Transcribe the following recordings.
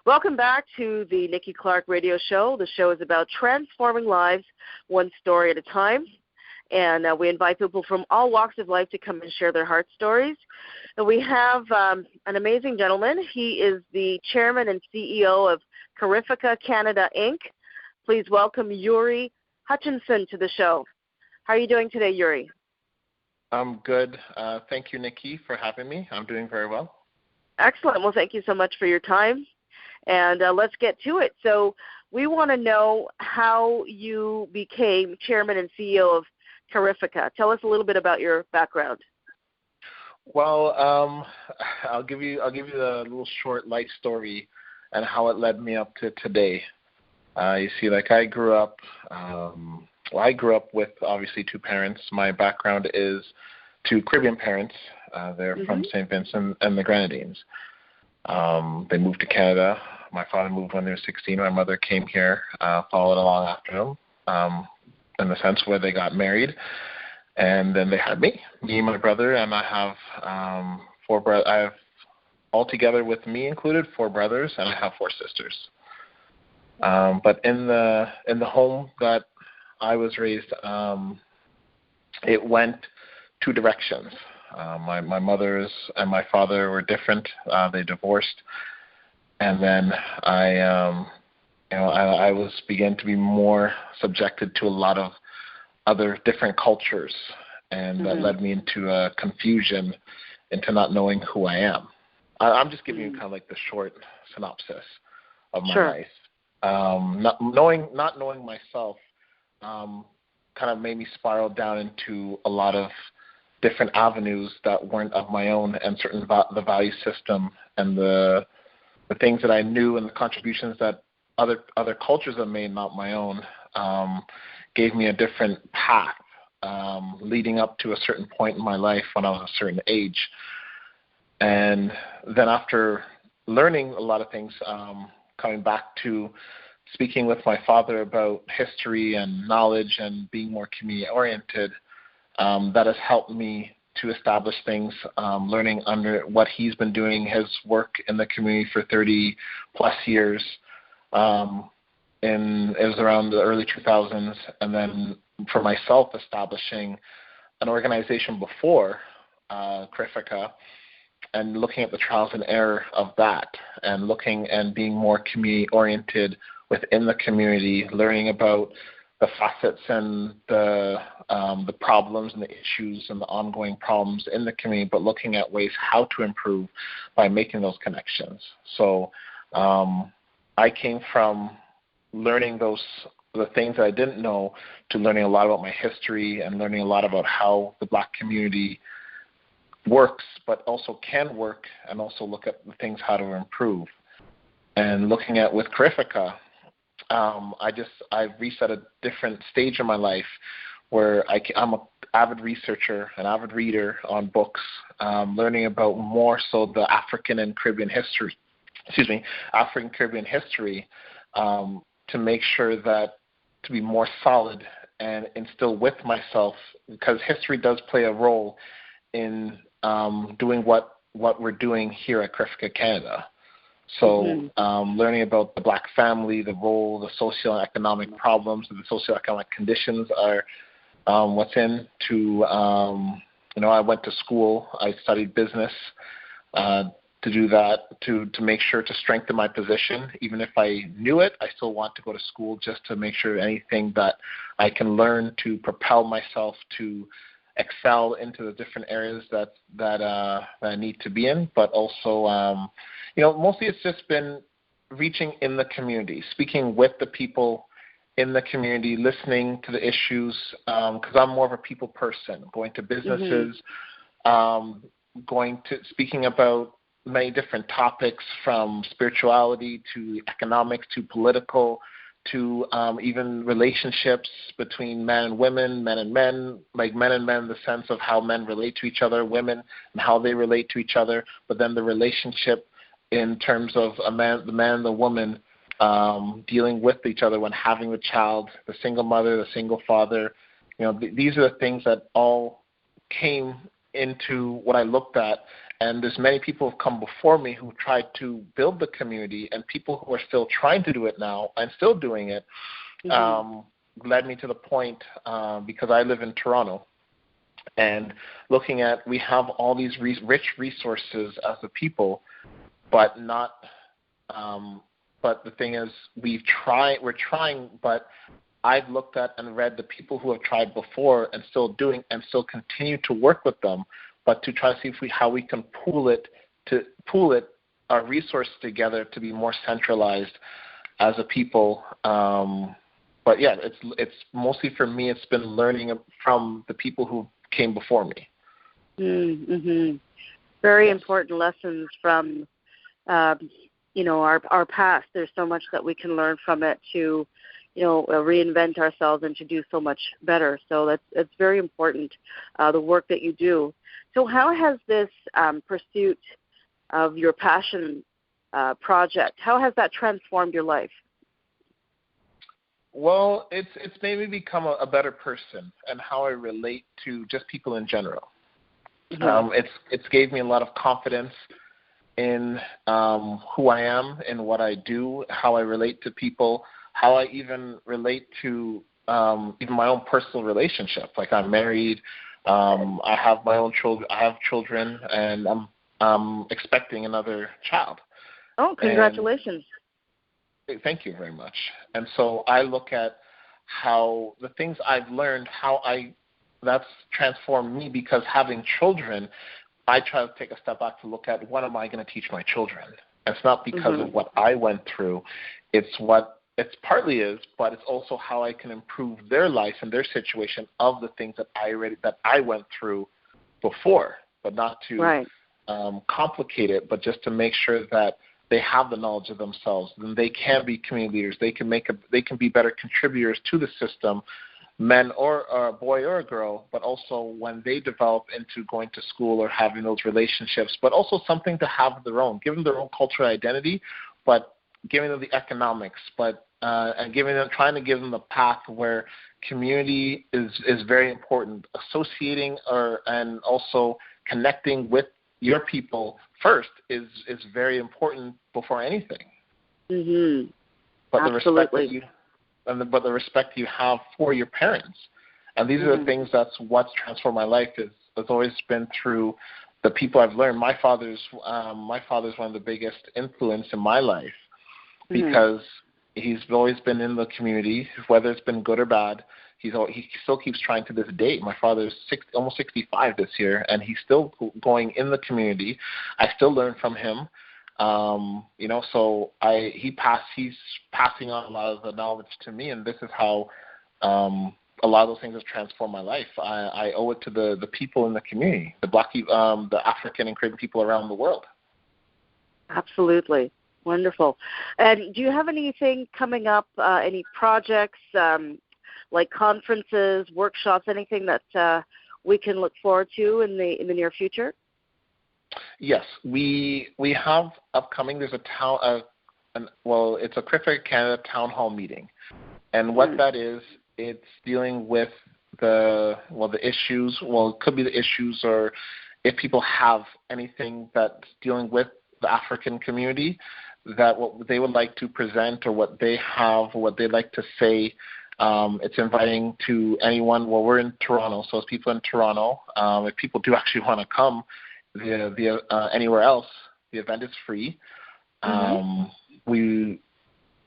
Welcome back to the Nikki Clarke Radio Show. The show is about transforming lives one story at a time. And we invite people from all walks of life to come and share their heart stories. And we have an amazing gentleman. He is the chairman and CEO of CARIFIKA Canada, Inc. Please welcome Yuri Hutchinson to the show. How are you doing today, Yuri? I'm good. Thank you, Nikki, for having me. I'm doing very well. Excellent. Well, thank you so much for your time. And let's get to it. So we want to know how you became chairman and CEO of CARIFIKA. Tell us a little bit about your background. Well, I'll give you a little short life story and how it led me up to today. You see, like I grew up with obviously two parents. My background is two Caribbean parents. They're from St. Vincent and the Grenadines. They moved to Canada. My father moved when they were 16. My mother came here, followed along after them, in the sense where they got married. And then they had me and my brother, and I have four brothers. I have, altogether with me included, 4 brothers, and I have 4 sisters. But in the home that I was raised, it went 2 directions. My mother's and my father were different. They divorced, and then I began to be more subjected to a lot of other different cultures, and that led me into confusion, into not knowing who I am. I'm just giving you kind of like the short synopsis of my life. Not knowing myself kind of made me spiral down into a lot of different avenues that weren't of my own, and the value system and the things that I knew and the contributions that other cultures have made, not my own, gave me a different path leading up to a certain point in my life when I was a certain age. And then after learning a lot of things, coming back to speaking with my father about history and knowledge and being more community-oriented, that has helped me to establish things, learning under what he's been doing, his work in the community for 30-plus years. It was around the early 2000s, and then for myself establishing an organization before CARIFIKA, and looking at the trials and error of that, and looking and being more community-oriented within the community, learning about the facets and the problems and the issues and the ongoing problems in the community, but looking at ways how to improve by making those connections. So I came from learning the things that I didn't know to learning a lot about my history and learning a lot about how the Black community works, but also can work, and also look at the things how to improve. And looking at with CARIFIKA, I've reached at a different stage in my life where I'm an avid researcher, an avid reader on books, learning about more so the African Caribbean history, to make sure that to be more solid and instill with myself, because history does play a role in doing what we're doing here at CARIFIKA Canada. So learning about the Black family, the role, the socioeconomic problems, and the socioeconomic conditions are what's in to, I went to school. I studied business to do that, to make sure to strengthen my position. Even if I knew it, I still want to go to school just to make sure anything that I can learn to propel myself to excel into the different areas that I need to be in. But also, mostly it's just been reaching in the community, speaking with the people in the community, listening to the issues, because I'm more of a people person, going to businesses, speaking about many different topics, from spirituality to economics to political to even relationships between men and women, men and men, like men and men in the sense of how men relate to each other, women and how they relate to each other, but then the relationship in terms of the man and the woman dealing with each other when having the child, the single mother, the single father. These are the things that all came into what I looked at And there's many people who have come before me who tried to build the community, and people who are still trying to do it now and still doing it led me to the point, because I live in Toronto, and looking at, we have all these rich resources as a people, but not but the thing is, we're trying, but I've looked at and read the people who have tried before and still doing and still continue to work with them, but to try to see how we can pool our resources together to be more centralized as a people. But yeah, it's mostly for me. It's been learning from the people who came before me. Mm-hmm. Very important lessons from our past. There's so much that we can learn from it to reinvent ourselves and to do so much better. So that's very important, the work that you do. So how has this pursuit of your passion project, how has that transformed your life? Well, it's made me become a better person and how I relate to just people in general. Mm-hmm. It's gave me a lot of confidence in who I am and what I do, how I relate to people, how I even relate to even my own personal relationship. Like, I'm married, I have my own children. I have children, and I'm expecting another child. Oh, congratulations! And thank you very much. And so I look at how the things I've learned, that's transformed me, because having children, I try to take a step back to look at what am I going to teach my children. It's not because of what I went through. It's partly is, but it's also how I can improve their life and their situation of the things that I went through before, but not to complicate it, but just to make sure that they have the knowledge of themselves, then they can be community leaders. They can be better contributors to the system, men or a boy or a girl, but also when they develop into going to school or having those relationships, but also something to have their own, give them their own cultural identity, but giving them the economics, but and trying to give them the path where community is very important. Associating and also connecting with your people first is very important before anything. Mm-hmm. But absolutely. the respect you have for your parents, and these are the things what's transformed my life. Has always been through the people I've learned. My father's one of the biggest influence in my life, because he's always been in the community, whether it's been good or bad. He still keeps trying to this day. My father's almost 65 this year, and he's still going in the community. I still learn from him. So he's passing on a lot of the knowledge to me, and this is how a lot of those things have transformed my life. I owe it to the people in the community, the Black, the African and Caribbean people around the world. Absolutely. Wonderful. And do you have anything coming up, any projects, like conferences, workshops, anything that we can look forward to in the near future? Yes, we have upcoming. There's it's a CARIFIKA Canada town hall meeting, and what that is, it's dealing with the issues. Well, it could be the issues, or if people have anything that's dealing with the African community, that what they would like to present, or what they have, or what they'd like to say. It's inviting to anyone. Well, we're in Toronto, so it's people in Toronto. If people do actually want to come anywhere else, the event is free.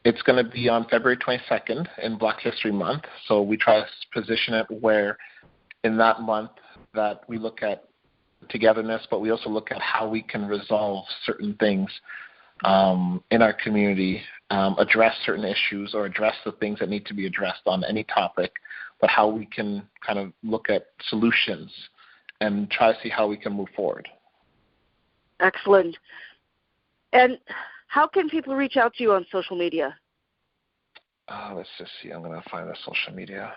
It's going to be on February 22nd in Black History Month, so we try to position it where in that month that we look at togetherness, but we also look at how we can resolve certain things in our community, address certain issues, or address the things that need to be addressed on any topic, but how we can kind of look at solutions and try to see how we can move forward. Excellent. And how can people reach out to you on social media? Let's just see. I'm going to find the social media.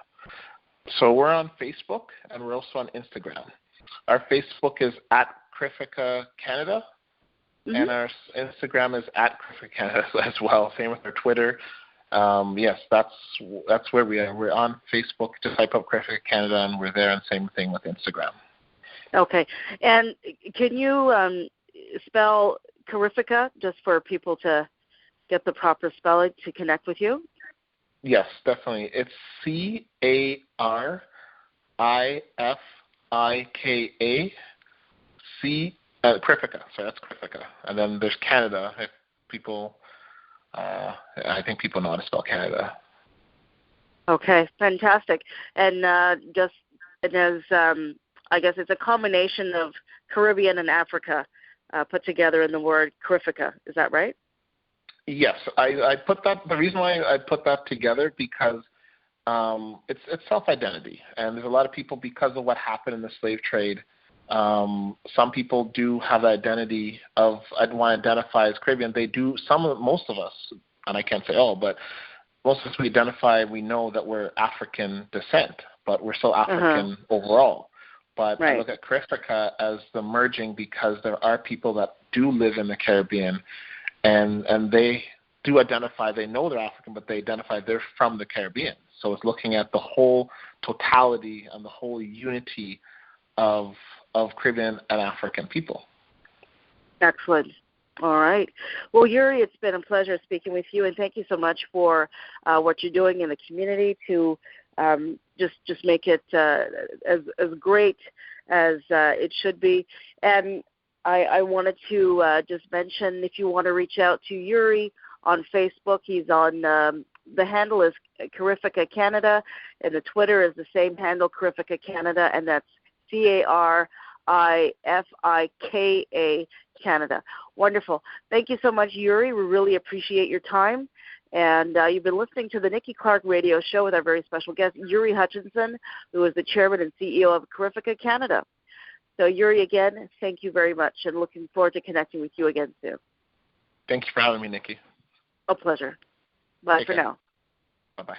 So we're on Facebook, and we're also on Instagram. Our Facebook is at CARIFIKA Canada, and our Instagram is at CARIFIKA Canada as well. Same with our Twitter. Yes, that's where we are. We're on Facebook. Just type up CARIFIKA Canada, and we're there, and same thing with Instagram. Okay. And can you spell CARIFIKA just for people to get the proper spelling to connect with you? Yes, definitely. It's CARIFIKA. CARIFIKA. Sorry, that's CARIFIKA. And then there's Canada. If people, I think people know how to spell Canada. Okay, fantastic. And just as I guess it's a combination of Caribbean and Africa put together in the word CARIFIKA. Is that right? Yes, I put that. The reason why I put that together because it's self-identity, and there's a lot of people because of what happened in the slave trade. Some people do have the identity of I want to identify as Caribbean. They do. Most of us, and I can't say all, but most of us we identify. We know that we're African descent, but we're still African overall. But I look at CARIFIKA as the merging because there are people that do live in the Caribbean. And they do identify, they know they're African, but they identify they're from the Caribbean. So it's looking at the whole totality and the whole unity of Caribbean and African people. Excellent. All right. Well, Yuri, it's been a pleasure speaking with you, and thank you so much for what you're doing in the community to just make it as great as it should be. And I wanted to just mention if you want to reach out to Yuri on Facebook, he's on the handle is CARIFIKA Canada, and the Twitter is the same handle, CARIFIKA Canada, and that's CARIFIKA Canada. Wonderful. Thank you so much, Yuri. We really appreciate your time. And you've been listening to the Nikki Clarke Radio Show with our very special guest, Yuri Hutchinson, who is the chairman and CEO of CARIFIKA Canada. So, Yuri, again, thank you very much, and looking forward to connecting with you again soon. Thank you for having me, Nikki. A pleasure. Bye for now. Bye-bye.